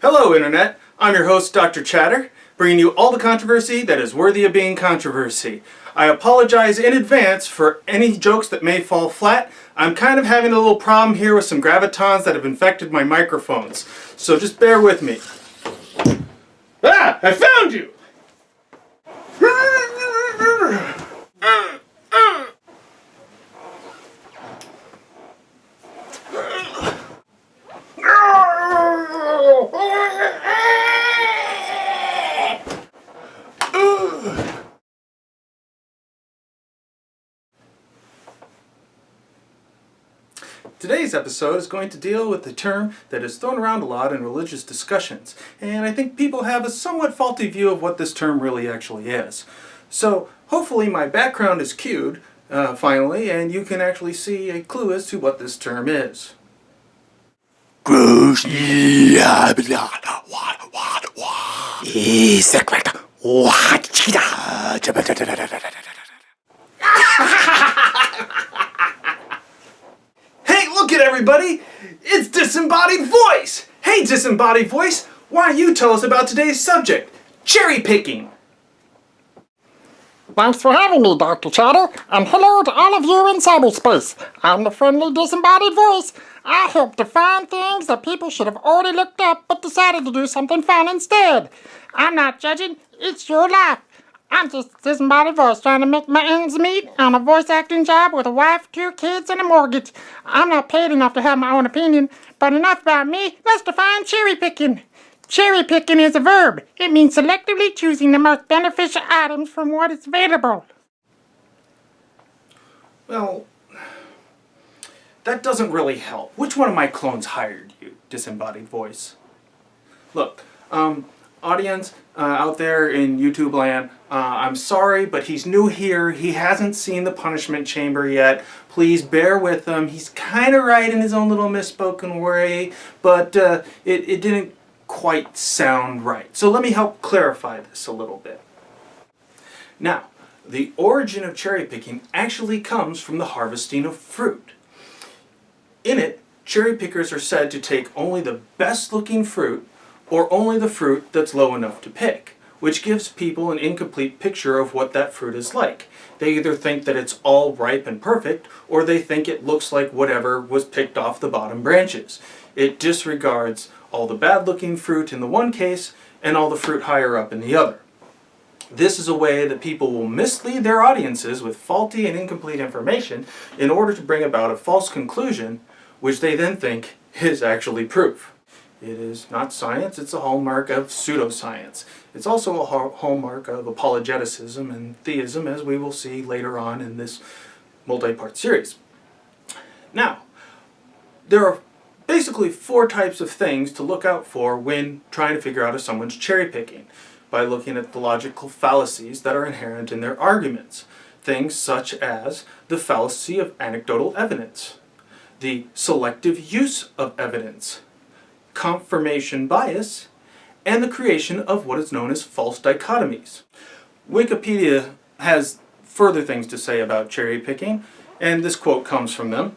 Hello Internet, I'm your host Dr. Chatter, bringing you all the controversy that is worthy of being controversy. I apologize in advance for any jokes that may fall flat. I'm kind of having a little problem here with some gravitons that have infected my microphones, so just bear with me. Ah! I found you! Today's episode is going to deal with the term that is thrown around a lot in religious discussions, and I think people have a somewhat faulty view of what this term really actually is. So hopefully my background is cued finally, and you can actually see a clue as to what this term is. Look at everybody! It's Disembodied Voice! Hey Disembodied Voice, why don't you tell us about today's subject, cherry picking? Thanks for having me, Dr. Chatter, and hello to all of you in cyberspace. I'm the friendly Disembodied Voice. I help to find things that people should have already looked up but decided to do something fun instead. I'm not judging, it's your life. I'm just a disembodied voice trying to make my ends meet on a voice acting job with a wife, 2 kids, and a mortgage. I'm not paid enough to have my own opinion, but enough about me. Let's define cherry picking. Cherry picking is a verb. It means selectively choosing the most beneficial items from what is available. Well, that doesn't really help. Which one of my clones hired you, Disembodied Voice? Look, audience out there in YouTube land, I'm sorry, but he's new here. He hasn't seen the punishment chamber yet. Please bear with him. He's kind of right in his own little misspoken way, but it didn't quite sound right. So let me help clarify this a little bit. Now, the origin of cherry picking actually comes from the harvesting of fruit. In it, cherry pickers are said to take only the best looking fruit or only the fruit that's low enough to pick, which gives people an incomplete picture of what that fruit is like. They either think that it's all ripe and perfect, or they think it looks like whatever was picked off the bottom branches. It disregards all the bad-looking fruit in the one case and all the fruit higher up in the other. This is a way that people will mislead their audiences with faulty and incomplete information in order to bring about a false conclusion, which they then think is actually proof. It is not science, it's a hallmark of pseudoscience. It's also a hallmark of apologeticism and theism, as we will see later on in this multi-part series. Now, there are basically 4 types of things to look out for when trying to figure out if someone's cherry picking, by looking at the logical fallacies that are inherent in their arguments. Things such as the fallacy of anecdotal evidence, the selective use of evidence, confirmation bias, and the creation of what is known as false dichotomies. Wikipedia has further things to say about cherry picking, and this quote comes from them.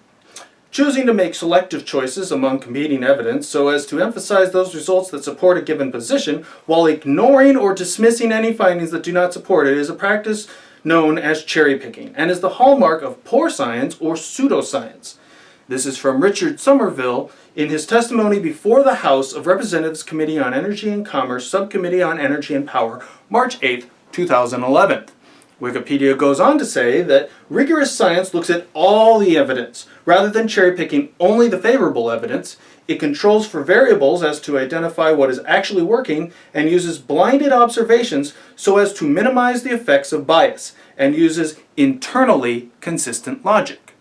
Choosing to make selective choices among competing evidence so as to emphasize those results that support a given position while ignoring or dismissing any findings that do not support it is a practice known as cherry picking and is the hallmark of poor science or pseudoscience. This is from Richard Somerville in his testimony before the House of Representatives Committee on Energy and Commerce, Subcommittee on Energy and Power, March 8, 2011. Wikipedia goes on to say that rigorous science looks at all the evidence. Rather than cherry-picking only the favorable evidence, it controls for variables as to identify what is actually working and uses blinded observations so as to minimize the effects of bias and uses internally consistent logic.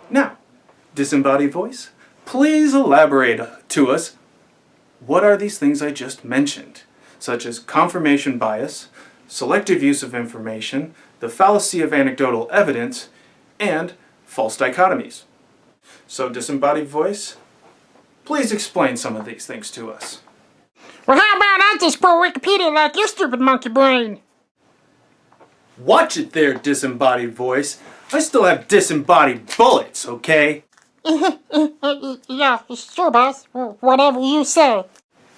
Now, Disembodied Voice, please elaborate to us what are these things I just mentioned, such as confirmation bias, selective use of information, the fallacy of anecdotal evidence, and false dichotomies. So, Disembodied Voice, please explain some of these things to us. Well, how about I just quote Wikipedia like your stupid monkey brain? Watch it there, Disembodied Voice. I still have disembodied bullets, okay? Yeah, sure, boss. Whatever you say.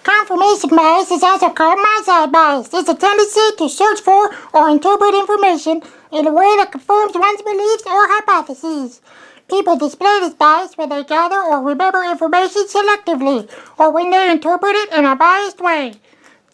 Confirmation bias is also called my-side bias. It's a tendency to search for or interpret information in a way that confirms one's beliefs or hypotheses. People display this bias when they gather or remember information selectively, or when they interpret it in a biased way.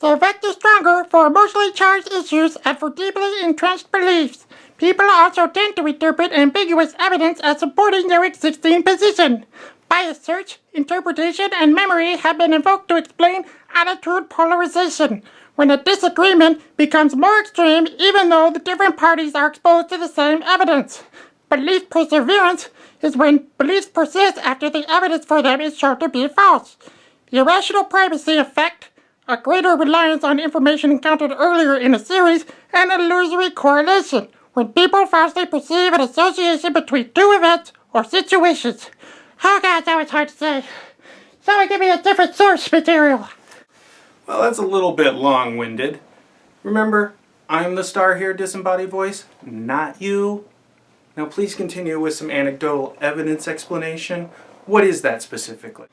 They vector stronger for emotionally charged issues and for deeply entrenched beliefs. People also tend to interpret ambiguous evidence as supporting their existing position. Bias search, interpretation, and memory have been invoked to explain attitude polarization, when a disagreement becomes more extreme even though the different parties are exposed to the same evidence. Belief perseverance is when beliefs persist after the evidence for them is shown to be false. The irrational primacy effect, a greater reliance on information encountered earlier in a series, and illusory correlation, when people falsely perceive an association between two events or situations. Oh God, that was hard to say. Someone give me a different source material. Well, that's a little bit long-winded. Remember, I'm the star here, Disembodied Voice, not you. Now please continue with some anecdotal evidence explanation. What is that specifically?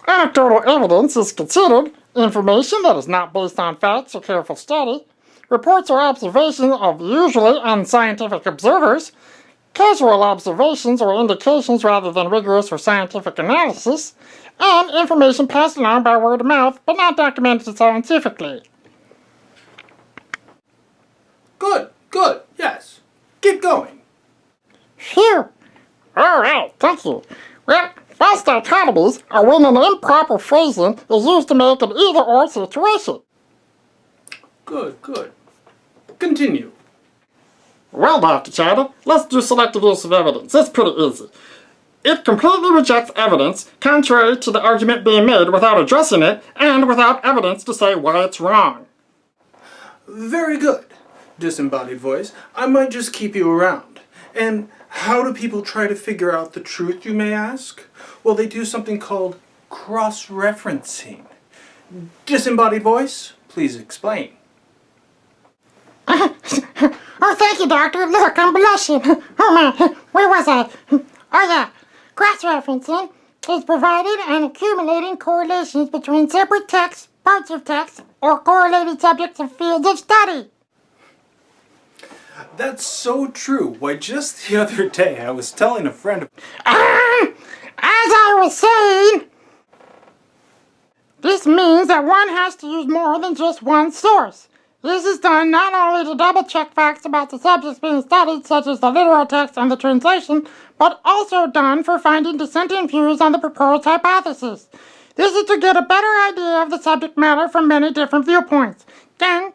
Anecdotal evidence is considered information that is not based on facts or careful study, reports or observations of usually unscientific observers, casual observations or indications rather than rigorous or scientific analysis, and information passed along by word of mouth but not documented scientifically. Good, yes. Keep going. Phew! Alright, thank you. Well, false dichotomies are when an improper phrasing is used to make an either-or situation. Good. Continue. Well, Dr. Chatter, let's do selective use of evidence. It's pretty easy. It completely rejects evidence contrary to the argument being made without addressing it and without evidence to say why it's wrong. Very good, Disembodied Voice. I might just keep you around. And how do people try to figure out the truth, you may ask? Well, they do something called cross-referencing. Disembodied Voice, please explain. Oh, thank you, Doctor. Look, I'm blushing. Oh, man, where was I? Oh, yeah. Cross-referencing is providing and accumulating correlations between separate texts, parts of text, or correlated subjects of fields of study. That's so true. Why, just the other day I was telling a friend... As I was saying, this means that one has to use more than just one source. This is done not only to double-check facts about the subjects being studied, such as the literal text and the translation, but also done for finding dissenting views on the proposed hypothesis. This is to get a better idea of the subject matter from many different viewpoints. Then,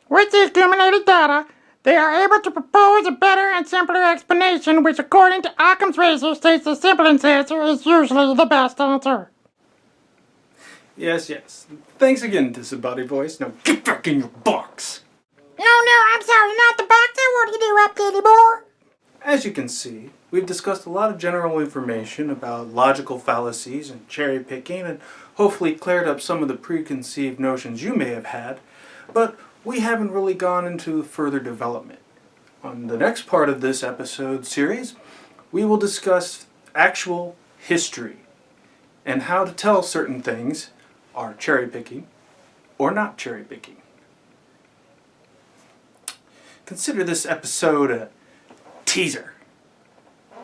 with the accumulated data, they are able to propose a better and simpler explanation, which, according to Occam's razor, states the simplest answer is usually the best answer. Yes. Thanks again, Disembodied Voice. Now get back in your box. No, I'm sorry, not the box. I won't interrupt anymore. As you can see, we've discussed a lot of general information about logical fallacies and cherry picking, and hopefully cleared up some of the preconceived notions you may have had, but we haven't really gone into further development. On the next part of this episode series, we will discuss actual history and how to tell certain things are cherry picking or not cherry picking. Consider this episode a teaser,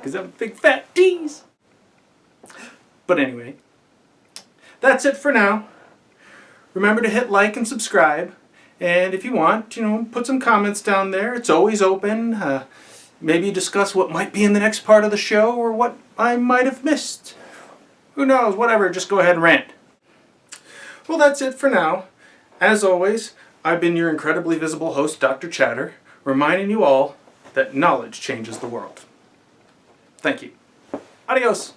because I'm a big fat tease. But anyway, that's it for now. Remember to hit like and subscribe, and if you want, put some comments down there. It's always open. Maybe discuss what might be in the next part of the show or what I might have missed. Who knows, whatever, just go ahead and rant. Well, that's it for now. As always, I've been your incredibly visible host, Dr. Chatter, reminding you all that knowledge changes the world. Thank you. Adios.